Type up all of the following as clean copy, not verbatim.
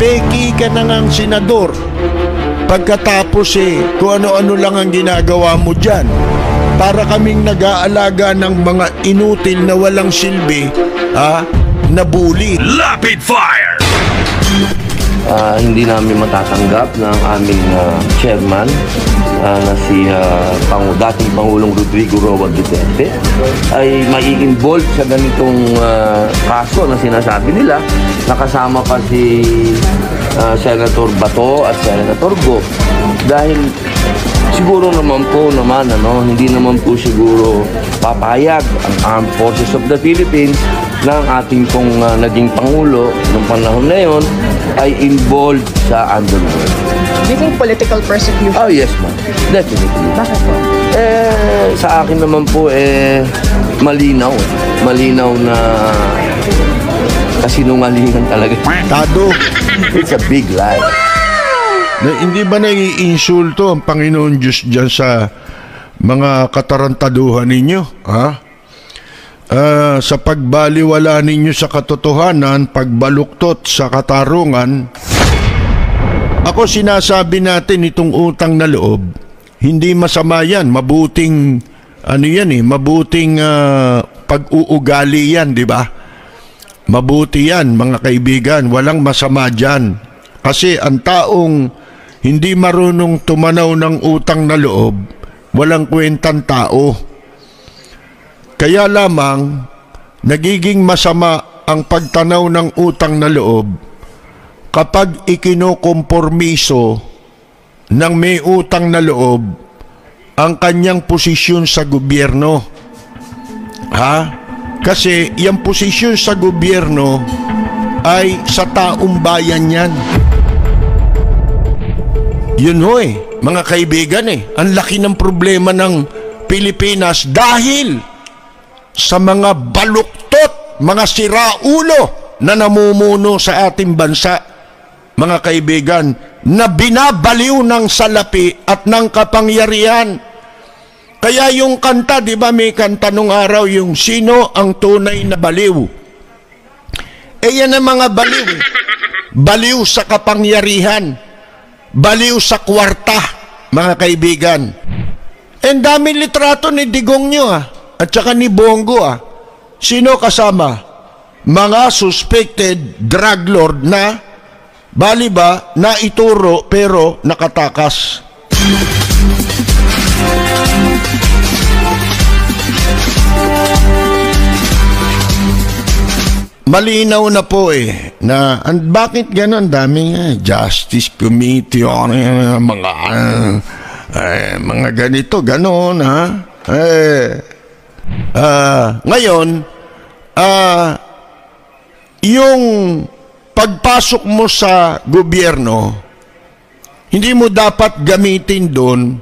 peki ka na ngang senador. Pagkatapos kung ano-ano lang ang ginagawa mo dyan. Para kaming nag-aalaga ng mga inutil na walang silbi, na bully. Rapid fire! Hindi namin matatanggap ng aming chairman na si dating Pangulong Rodrigo Roa Duterte ay mai-involve sa ganitong kaso na sinasabi nila. Nakasama pa si Senator Bato at Senator Go. Dahil siguro naman hindi naman po siguro papayag ang Armed Forces of the Philippines ng ating pong naging Pangulo noong panahon na yon ay involved sa underworld. Do you think political persecution? Oh yes ma'am, definitely. Bakit po? Sa akin naman po malinaw na kasinungalingan talaga. Tado. It's a big lie. Hindi ba naiinsulto ang Panginoon Diyos dyan sa mga katarantaduhan ninyo? Sa pagbaliwala ninyo sa katotohanan, pagbaluktot sa katarungan. Ako sinasabi natin itong utang na loob, hindi masama yan, mabuting mabuting pag-uugali yan, di ba? Mabuti yan mga kaibigan, walang masama dyan. Kasi ang taong hindi marunong tumanaw ng utang na loob, walang kwentang tao. Kaya lamang, nagiging masama ang pagtanaw ng utang na loob kapag ikinokompormiso ng may utang na loob ang kanyang posisyon sa gobyerno. Kasi yung posisyon sa gobyerno ay sa taong bayan yan. Yun mga kaibigan ang laki ng problema ng Pilipinas dahil sa mga baluktot, mga siraulo na namumuno sa ating bansa, mga kaibigan, na binabaliw ng salapi at ng kapangyarihan. Kaya yung kanta, di ba may kanta nung araw, yung sino ang tunay na baliw? Yan ang mga baliw. Baliw sa kapangyarihan, baliw sa kwarta, mga kaibigan. And daming litrato ni Digong nyo at saka ni Bongo Sino kasama? Mga suspected drug lord na bali ba na ituro pero nakatakas. Malinaw na po na bakit gano'n daming Justice Committee mga ganito gano'n ngayon yung pagpasok mo sa gobyerno, hindi mo dapat gamitin doon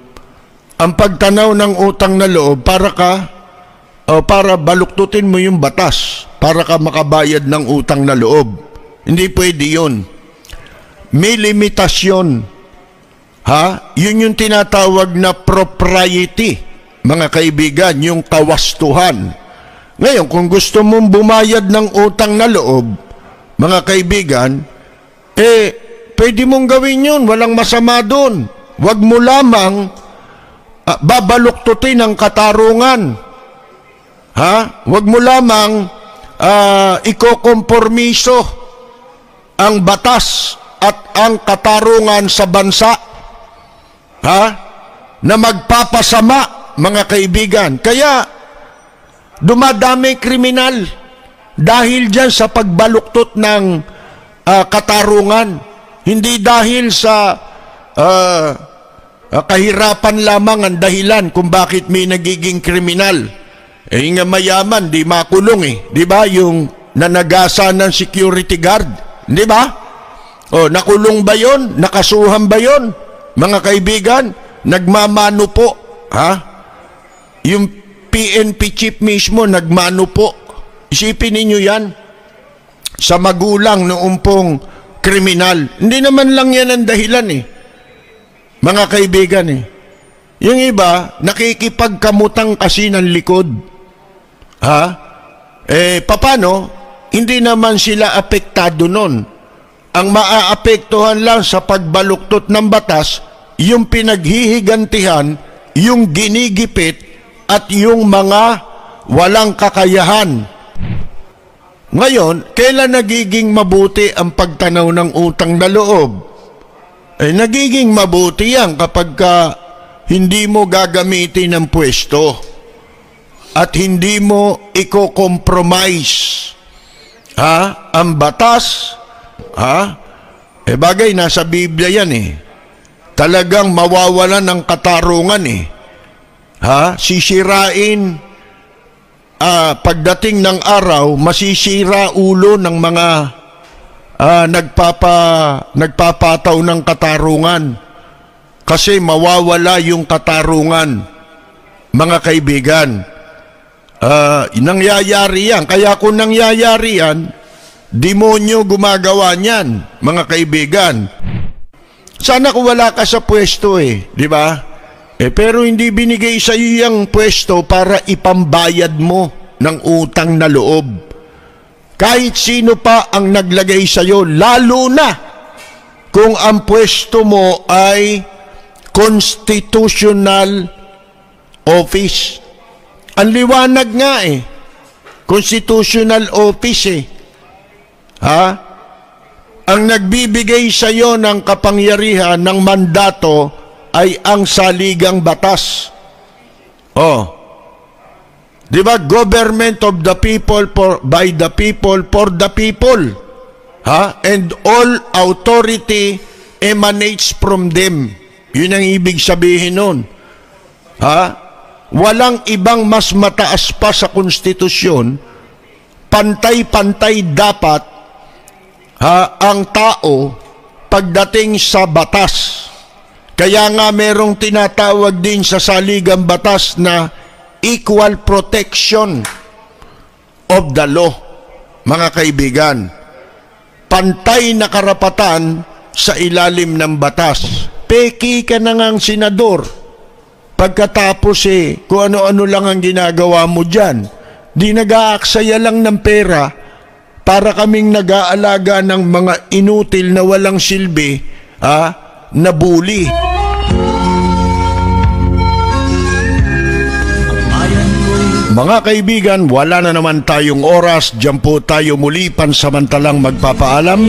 ang pagtanaw ng utang na loob para baluktutin mo yung batas, para ka makabayad ng utang na loob. Hindi pwede yun. May limitasyon. Yun yung tinatawag na propriety, mga kaibigan, yung kawastuhan. Ngayon, kung gusto mong bumayad ng utang na loob, mga kaibigan, pwede mong gawin yun. Walang masama doon. Huwag mo lamang babaluktutin ang katarungan. Huwag mo lamang ikokompormiso ang batas at ang katarungan sa bansa na magpapasama, mga kaibigan. Kaya dumadami kriminal dahil dyan sa pagbaluktot ng katarungan. Hindi dahil sa kahirapan lamang ang dahilan kung bakit may nagiging kriminal. Nga mayaman, di makulong Di ba? Yung nanagasa ng security guard. Di ba? Nakulong ba yun? Nakasuhan ba yun? Mga kaibigan, nagmamano po. Yung PNP chief mismo, nagmano po. Isipin ninyo yan. Sa magulang noong pong kriminal. Hindi naman lang yan ang dahilan mga kaibigan Yung iba, nakikipagkamutang kasi ng likod. Paano? Hindi naman sila apektado nun. ang maaapektuhan lang sa pagbaluktot ng batas, yung pinaghihigantihan, yung ginigipit, at yung mga walang kakayahan. Ngayon, kailan nagiging mabuti ang pagtanaw ng utang na loob? Nagiging mabuti yan kapag hindi mo gagamitin ng pwesto at hindi mo i-compromise ang batas. Bagay, nasa Biblia yan Talagang mawawalan ng katarungan Sisirain, pagdating ng araw, masisira ulo ng mga nagpapataw ng katarungan. Kasi mawawala yung katarungan, mga kaibigan. Nangyayari yan. Kaya kung nangyayari yan, demonyo gumagawa niyan, mga kaibigan. Sana kung wala ka sa pwesto di ba? Pero hindi binigay sa iyo yung pwesto para ipambayad mo ng utang na loob. Kahit sino pa ang naglagay sa iyo, lalo na kung ang pwesto mo ay constitutional office. Ang liwanag nga constitutional office Ang nagbibigay sa iyo ng kapangyarihan ng mandato ay ang saligang batas. Di ba? Government of the people, by the people, for the people. And all authority emanates from them. Yun ang ibig sabihin nun. Walang ibang mas mataas pa sa konstitusyon. Pantay-pantay dapat ang tao pagdating sa batas. Kaya nga merong tinatawag din sa saligang batas na equal protection of the law, mga kaibigan. Pantay na karapatan sa ilalim ng batas. Peki ka na ngang senador. Pagkatapos kung ano-ano lang ang ginagawa mo dyan. Di nag-aaksaya lang ng pera para kaming nag-aalaga ng mga inutil na walang silbi, na bully. Mga kaibigan, wala na naman tayong oras. Diyan po tayo muli pansamantalang magpapaalam.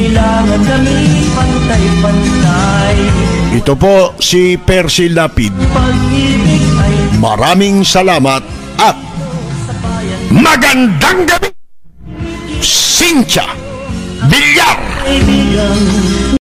Ito po si Percy Lapid. Maraming salamat at magandang gabi, Cynthia Villar.